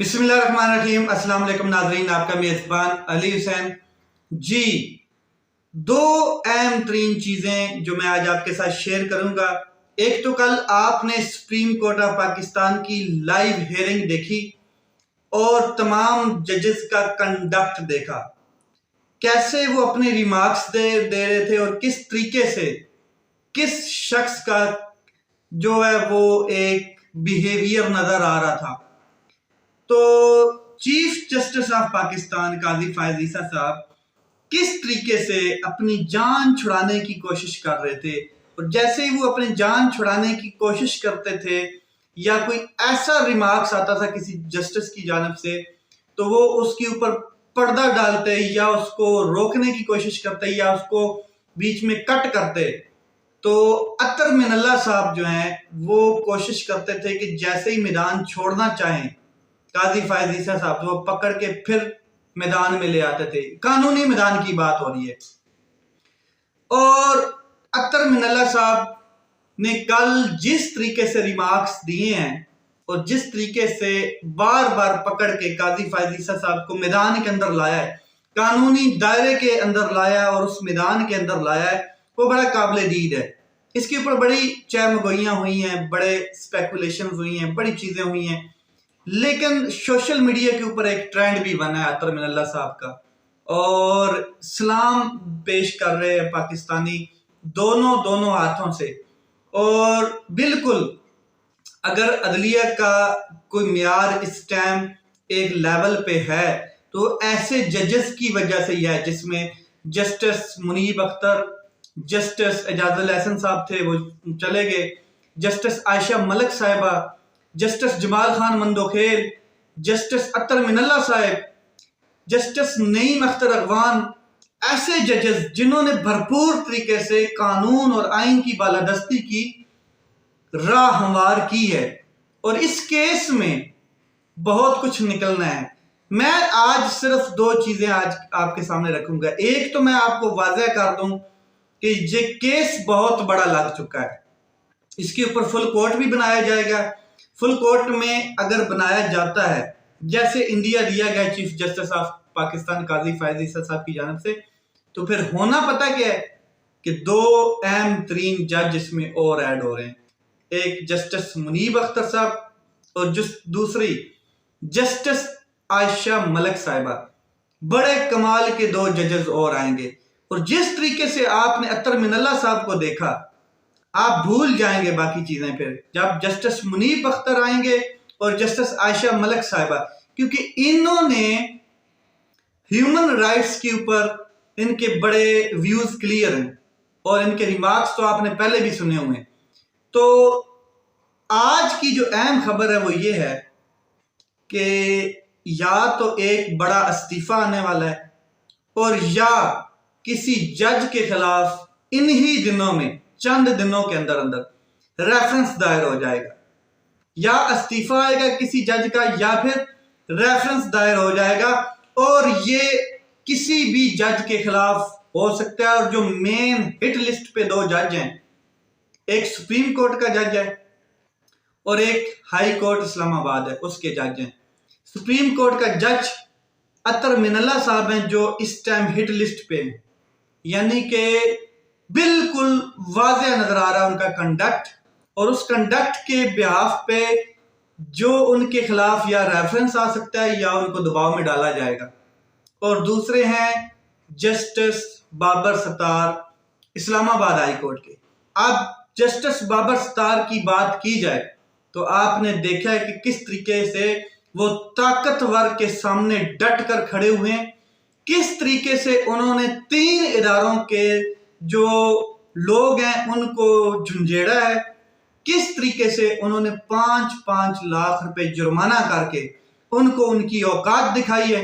बिस्मिल्लाहिर्रहमानिर्रहीम। अस्सलाम वालेकुम नाज़रीन, आपका मेज़बान अली हुसैन जी। दो अहम तरीन चीज़ें जो मैं आज आपके साथ शेयर करूंगा। एक तो कल आपने सुप्रीम कोर्ट ऑफ पाकिस्तान की लाइव हियरिंग देखी और तमाम जजेस का कंडक्ट देखा, कैसे वो अपने रिमार्क्स दे रहे थे और किस तरीके से किस शख्स का जो है वो एक बिहेवियर नजर आ रहा था। तो चीफ जस्टिस ऑफ पाकिस्तान काजी फायज ईसा साहब किस तरीके से अपनी जान छुड़ाने की कोशिश कर रहे थे, और जैसे ही वो अपनी जान छुड़ाने की कोशिश करते थे या कोई ऐसा रिमार्क्स आता था किसी जस्टिस की जानब से, तो वो उसके ऊपर पर्दा डालते या उसको रोकने की कोशिश करते या उसको बीच में कट करते। तो अतर मिनल्ला साहब जो हैं वो कोशिश करते थे कि जैसे ही मैदान छोड़ना चाहें काजी फायज ईसा साहब, तो वो पकड़ के फिर मैदान में ले आते थे। कानूनी मैदान की बात हो रही है। और अख्तर मिनल्ला साहब ने कल जिस तरीके से रिमार्क्स दिए हैं और जिस तरीके से बार बार पकड़ के काजी फायज ईसा साहब को मैदान के अंदर लाया है, कानूनी दायरे के अंदर लाया और उस मैदान के अंदर लाया है, वो बड़ा काबिल दीद है। इसके ऊपर बड़ी चहमगोइयां हुई हैं, बड़े स्पेकुलेशन हुई हैं, बड़ी चीजें हुई हैं, लेकिन सोशल मीडिया के ऊपर एक ट्रेंड भी बना है अतर मिनल्ला साहब का, और सलाम पेश कर रहे हैं पाकिस्तानी दोनों हाथों से। और बिल्कुल अगर अदलिया का कोई मियार इस टाइम एक लेवल पे है तो ऐसे जजेस की वजह से ही है, जिसमें जस्टिस मुनीब अख्तर, जस्टिस एजाजुल एहसन साहब थे वो चले गए, जस्टिस आयशा मलिक साहिबा, जस्टिस जमाल खान मंदोखेल, जस्टिस अतर मिनल्ला साहब, जस्टिस नईम अख्तर अगवान, ऐसे जजेस जिन्होंने भरपूर तरीके से कानून और आइन की बालादस्ती की राह हमवार की है। और इस केस में बहुत कुछ निकलना है। मैं आज सिर्फ दो चीजें आज आपके सामने रखूंगा। एक तो मैं आपको वाज़ेह कर दूं कि ये केस बहुत बड़ा लग चुका है, इसके ऊपर फुल कोर्ट भी बनाया जाएगा। फुल कोर्ट में अगर बनाया जाता है जैसे इंडिया दिया गया चीफ जस्टिस ऑफ पाकिस्तान काजी फायज ईसा साहब की जानब से, तो फिर होना पता क्या है कि दो अहम तरीन जज इसमें और ऐड हो रहे हैं। एक जस्टिस मुनीब अख्तर साहब और दूसरी जस्टिस आयशा मलिक साहिबा। बड़े कमाल के दो जजेस और आएंगे। और जिस तरीके से आपने अतर मिनल्ला साहब को देखा, आप भूल जाएंगे बाकी चीजें फिर जब जस्टिस मुनीब अख्तर आएंगे और जस्टिस आयशा मलिक साहिबा, क्योंकि इन्होंने ह्यूमन राइट्स के ऊपर इनके बड़े व्यूज क्लियर हैं और इनके रिमार्क्स तो आपने पहले भी सुने हुए हैं। तो आज की जो अहम खबर है वो ये है कि या तो एक बड़ा इस्तीफा आने वाला है और या किसी जज के खिलाफ इन्हीं दिनों में, चंद दिनों के अंदर अंदर रेफरेंस दायर हो जाएगा। या इस्तीफा आएगा किसी जज का या फिर रेफरेंस दायर हो जाएगा, और ये किसी भी जज के खिलाफ हो सकता है। और जो मेन हिट लिस्ट पे दो जज हैं, एक सुप्रीम कोर्ट का जज है और एक हाई कोर्ट इस्लामाबाद है, उसके जज हैं। सुप्रीम कोर्ट का जज अतर मिनल्ला साहब हैं जो इस टाइम हिट लिस्ट पे हैं, यानी कि बिल्कुल वाज़ेह नजर आ रहा है उनका कंडक्ट, और उस कंडक्ट के बिहाफ पे जो उनके खिलाफ या रेफरेंस आ सकता है या उनको दबाव में डाला जाएगा। और दूसरे हैं justice Babar Sattar Islamabad high court के। अब जस्टिस बाबर सत्तार की बात की जाए तो आपने देखा है कि किस तरीके से वो ताकतवर के सामने डट कर खड़े हुए हैं, किस तरीके से उन्होंने 3 इदारों के जो लोग हैं उनको झुंझेड़ा है, किस तरीके से उन्होंने 5-5 लाख रुपए जुर्माना करके उनको उनकी औकात दिखाई है,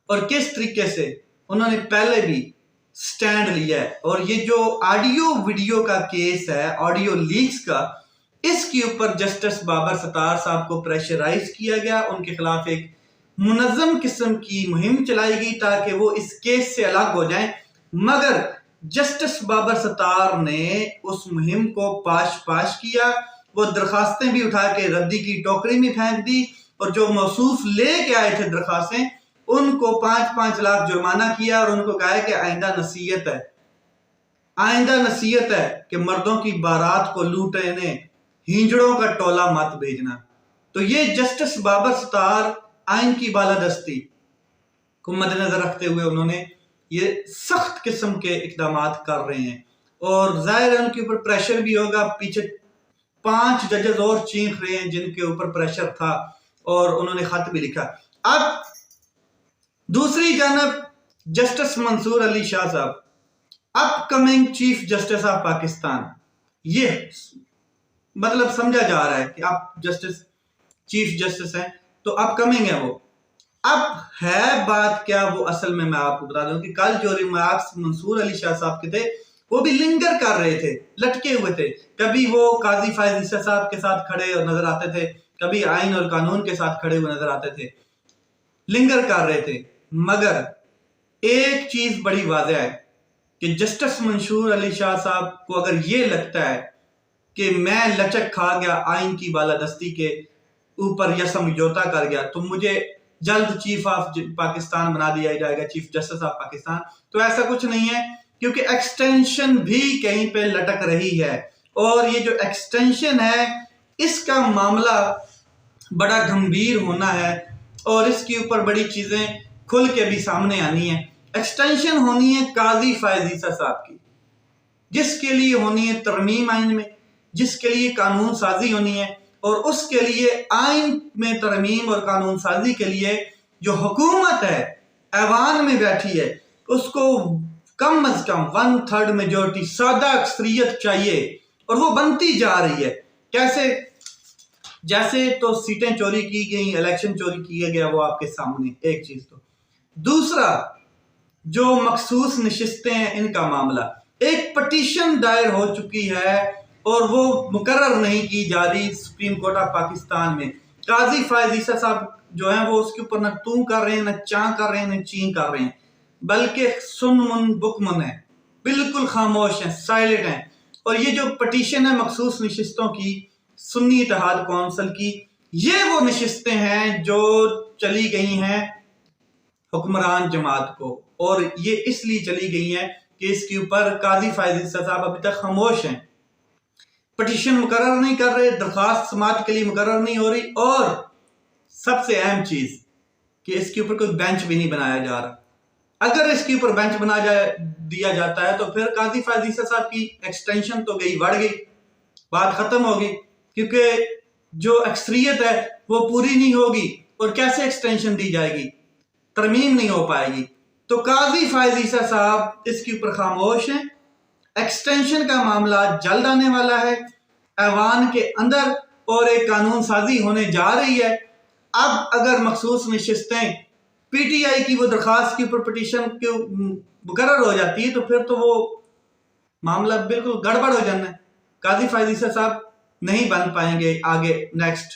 और किस तरीके से उन्होंने पहले भी स्टैंड लिया है। और ये जो ऑडियो वीडियो का केस है, ऑडियो लीक्स का, इसके ऊपर जस्टिस बाबर सत्तार साहब को प्रेशराइज किया गया, उनके खिलाफ एक मुनज़्ज़म किस्म की मुहिम चलाई गई ताकि वो इस केस से अलग हो जाएं। मगर जस्टिस बाबर सत्तार ने उस मुहिम को पाश किया, वो दरखास्तें भी उठा के रद्दी की टोकरी में फेंक दी और जो मौसूफ लेके आए थे दरखास्तें उनको 5-5 लाख जुर्माना किया और उनको कहा कि आइंदा नसीहत है कि मर्दों की बारात को लूटने हिंजड़ों का टोला मत भेजना। तो ये जस्टिस बाबर सत्तार आइन की बालादस्ती को मद्देनजर रखते हुए उन्होंने ये सख्त किस्म के इकदाम कर रहे हैं और जाहिर है उनके ऊपर प्रेशर भी होगा। पीछे 5 जजेस और चीख रहे हैं जिनके ऊपर प्रेशर था और उन्होंने खत भी लिखा। अब दूसरी जानब जस्टिस मंसूर अली शाह साहब, upcoming chief justice of Pakistan, ये मतलब समझा जा रहा है कि आप चीफ जस्टिस हैं तो अपकमिंग है वो। अब है बात क्या वो, असल में मैं आपको बता दूं कि कल जो रिमार्क्स मंसूर अली शाह साहब के थे वो भी लिंगर कर रहे थे, लटके हुए थे। कभी वो काजी फायज ईसा साहब के साथ खड़े नजर आते थे, कभी आइन और कानून के साथ खड़े हुए नजर आते थे, लिंगर कर रहे थे। मगर एक चीज बड़ी वाज़ेह है कि जस्टिस मंसूर अली शाह साहब को अगर ये लगता है कि मैं लचक खा गया आइन की बालादस्ती के ऊपर या समझौता कर गया तो मुझे जल्द चीफ ऑफ पाकिस्तान बना दिया जाएगा, चीफ जस्टिस ऑफ पाकिस्तान, तो ऐसा कुछ नहीं है क्योंकि एक्सटेंशन भी कहीं पे लटक रही है और ये जो एक्सटेंशन है इसका मामला बड़ा गंभीर होना है और इसके ऊपर बड़ी चीजें खुल के भी सामने आनी है। एक्सटेंशन होनी है काजी फायज ईसा साहब की, जिसके लिए होनी है तरमीम आइन में, जिसके लिए कानून साजी होनी है और उसके लिए आइन में तरमीम और कानून साजी के लिए जो हुकूमत है ऐवान में बैठी है उसको कम अज कम 1/3 मेजोरिटी सादा अक्सरियत चाहिए और वो बनती जा रही है। कैसे? जैसे तो सीटें चोरी की गई, इलेक्शन चोरी किया गया, वो आपके सामने एक चीज। तो दूसरा जो मखसूस नशिस्तें हैं इनका मामला, एक पटिशन दायर हो चुकी है और वो मुकर्रर नहीं की जा रही सुप्रीम कोर्ट ऑफ पाकिस्तान में। काजी फायज ईसा साहब जो है वो उसके ऊपर न तू कर रहे हैं, न चा कर रहे हैं, न ची कर रहे हैं, बल्कि सुनमुन बुकमन है, बिल्कुल खामोश हैं, साइलेंट हैं। और ये जो पटिशन है मखसूस नशिस्तों की सुन्नी इत्तेहाद कौंसिल की, ये वो नशिस्तें हैं जो चली गई हैं हुक्मरान जमात को और ये इसलिए चली गई हैं कि इसके ऊपर काजी फायज ईसा साहब अभी तक खामोश हैं, पटिशन मुकर्रर नहीं कर रहे, दरखास्त समात के लिए मुकर्रर नहीं हो रही और सबसे अहम चीज कि इसके ऊपर कोई बेंच भी नहीं बनाया जा रहा। अगर इसके ऊपर बेंच बना दिया जाता है तो फिर काजी फायज ईसा साहब की एक्सटेंशन तो गई, बढ़ गई, बात खत्म होगी क्योंकि जो अक्सरियत है वो पूरी नहीं होगी और कैसे एक्सटेंशन दी जाएगी, तरमीम नहीं हो पाएगी। तो काजी फायज ईसा साहब इसके ऊपर खामोश हैं। एक्सटेंशन का मामला जल्द आने वाला है ऐवान के अंदर और एक कानून साजी होने जा रही है। अब अगर मखसूस नशिस्तें पीटीआई की वो दरखास्त के ऊपर पटिशन के मुकर्रर हो जाती है तो फिर तो वो मामला बिल्कुल गड़बड़ हो जाना है। काजी फायज ईसा साहब नहीं बन पाएंगे, आगे नेक्स्ट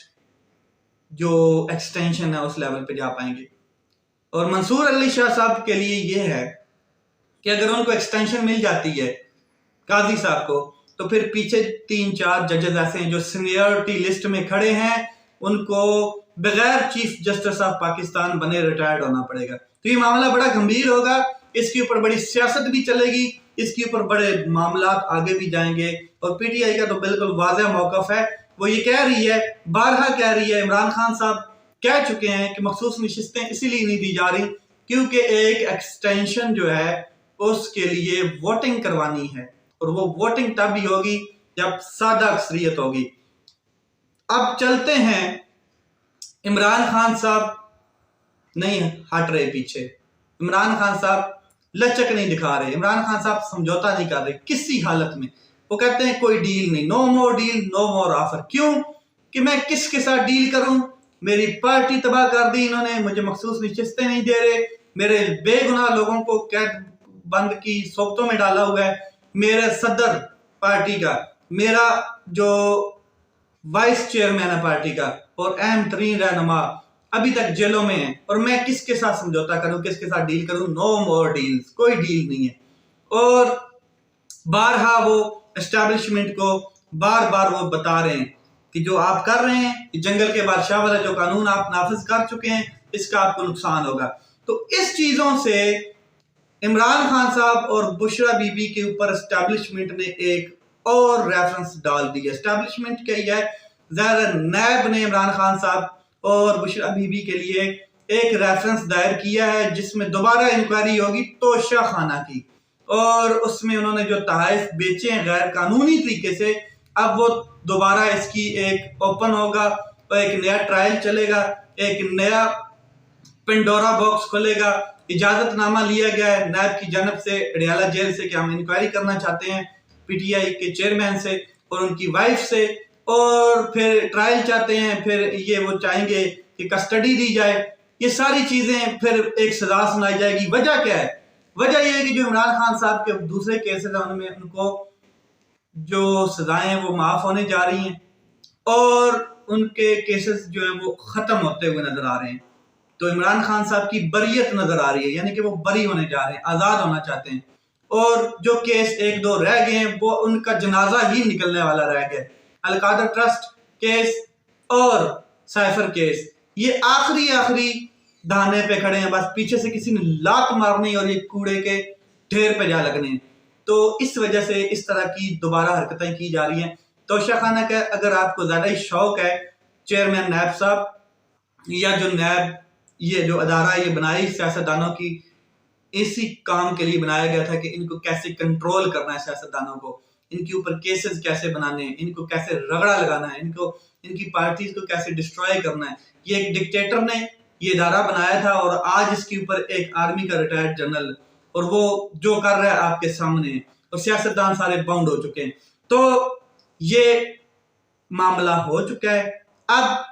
जो एक्सटेंशन है उस लेवल पे जा पाएंगे। और मंसूर अली शाह साहब के लिए ये है कि अगर उनको एक्सटेंशन मिल जाती है काजी साहब को तो फिर पीछे 3-4 जजेस ऐसे हैं जो सीनियरिटी लिस्ट में खड़े हैं, उनको बगैर चीफ जस्टिस ऑफ पाकिस्तान बने रिटायर्ड होना पड़ेगा। तो ये मामला बड़ा गंभीर होगा, इसके ऊपर बड़ी सियासत भी चलेगी, इसके ऊपर बड़े मामला आगे भी जाएंगे। और पीटीआई का तो बिल्कुल वाज़ेह मौक़िफ़ है, वो ये कह रही है, बारहा कह रही है, इमरान खान साहब कह चुके हैं कि मखसूस नशिस्तें इसीलिए नहीं दी जा रही क्योंकि एक एक्सटेंशन जो है उसके लिए वोटिंग करवानी है और वो वोटिंग तब भी होगी जब सादा अक्सरियत होगी। अब चलते हैं, इमरान खान साहब नहीं हट रहे पीछे, इमरान खान साहब लचक नहीं दिखा रहे, इमरान खान साहब समझौता नहीं कर रहे किसी हालत में। वो कहते हैं कोई डील नहीं, नो मोर डील, नो मोर ऑफर। क्यों? कि मैं किसके साथ डील करूं, मेरी पार्टी तबाह कर दी इन्होंने, मुझे मखसूस नशिस्तें नहीं दे रहे, मेरे बेगुनाह लोगों को कैद बंद की सोबतों में डाला हुआ है, मेरे सदर पार्टी का, मेरा जो वाइस चेयरमैन है पार्टी का और अहम तरीन रहनुमा अभी तक जेलों में है और मैं किसके साथ समझौता करूं, किसके साथ डील करूं? नो मोर डील्स, कोई डील नहीं है। और बारहा वो एस्टैब्लिशमेंट को बार बार वो बता रहे हैं कि जो आप कर रहे हैं, जंगल के बादशाह वाला जो कानून आप नाफिज कर चुके हैं, इसका आपको नुकसान होगा। तो इस चीजों से इमरान खान साहब और बुशरा बीबी के ऊपर एस्टैब्लिशमेंट ने एक और रेफरेंस डाल दिया। एस्टैब्लिशमेंट क्या है, ज़ाहिर नैब ने इमरान खान साहब और बुशरा बीबी के लिए एक रेफरेंस दायर किया है जिसमें दोबारा इंक्वायरी होगी तोशा खाना की, और उसमें उन्होंने जो तहफ़ बेचे हैं गैर कानूनी तरीके से, अब वो दोबारा इसकी एक ओपन होगा और एक नया ट्रायल चलेगा, एक नया पेंडोरा बॉक्स खुलेगा। इजाजतनामा लिया गया है नैब की जानब से अडियाला जेल से कि हम इंक्वायरी करना चाहते हैं पीटीआई के चेयरमैन से और उनकी वाइफ से, और फिर ट्रायल चाहते हैं, फिर ये वो चाहेंगे कि कस्टडी दी जाए, ये सारी चीजें, फिर एक सजा सुनाई जाएगी। वजह क्या है? वजह यह है कि जो इमरान खान साहब के दूसरे केसेस हैं उनमें उनको जो सजाएं वो माफ होने जा रही हैं और उनके केसेस जो है वो खत्म होते हुए नजर आ रहे हैं। तो इमरान खान साहब की बरियत नजर आ रही है, यानी कि वो बरी होने जा रहे हैं, आजाद होना चाहते हैं। और जो केस एक दो रह गए हैं वो उनका जनाजा ही निकलने वाला रह गया। अलकादर ट्रस्ट केस और साइफर केस, ये आखिरी दाने पे खड़े हैं, बस पीछे से किसी ने लात मारनी और ये कूड़े के ढेर पे जा लगने। तो इस वजह से इस तरह की दोबारा हरकतें की जा रही हैं। तोशा खाना का अगर आपको ज्यादा ही शौक है, चेयरमैन नैब साहब या जो नैब ये जो अदारा ये बनाई सियासतदानों की, इसी काम के लिए बनाया गया था कि इनको कैसे कंट्रोल करना है, सियासतदानों को इनके ऊपर केसेस कैसे बनाने हैं, इनको कैसे रगड़ा लगाना है, इनको इनकी पार्टीज को कैसे डिस्ट्रॉय करना है। ये एक डिक्टेटर ने ये इदारा बनाया था और आज इसके ऊपर एक आर्मी का रिटायर्ड जनरल, और वो जो कर रहा है आपके सामने है, और सियासतदान सारे बाउंड हो चुके हैं। तो ये मामला हो चुका है। अब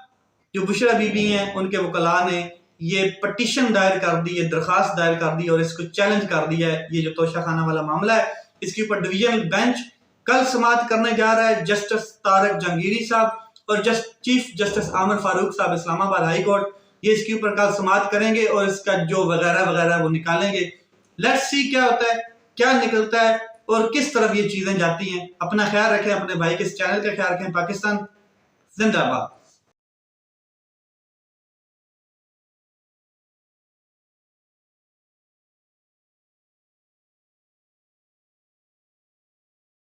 जो बुशरा बीबी हैं उनके वकला ने ये पटिशन दायर कर दी, ये दरखास्त दायर कर दी और इसको चैलेंज कर दिया है। ये जो तोशा खाना वाला मामला है इसके ऊपर डिवीजनल बेंच कल समाअत करने जा रहा है। जस्टिस तारक जहांगीरी साहब और चीफ जस्टिस आमिर फारूक साहब इस्लामाबाद हाई कोर्ट, ये इसके ऊपर कल समाअत करेंगे और इसका जो वगैरह वगैरह वो निकालेंगे। लेट्स सी क्या होता है, क्या निकलता है और किस तरफ ये चीजें जाती हैं। अपना ख्याल रखें, अपने भाई के इस चैनल का ख्याल रखें। पाकिस्तान जिंदाबाद।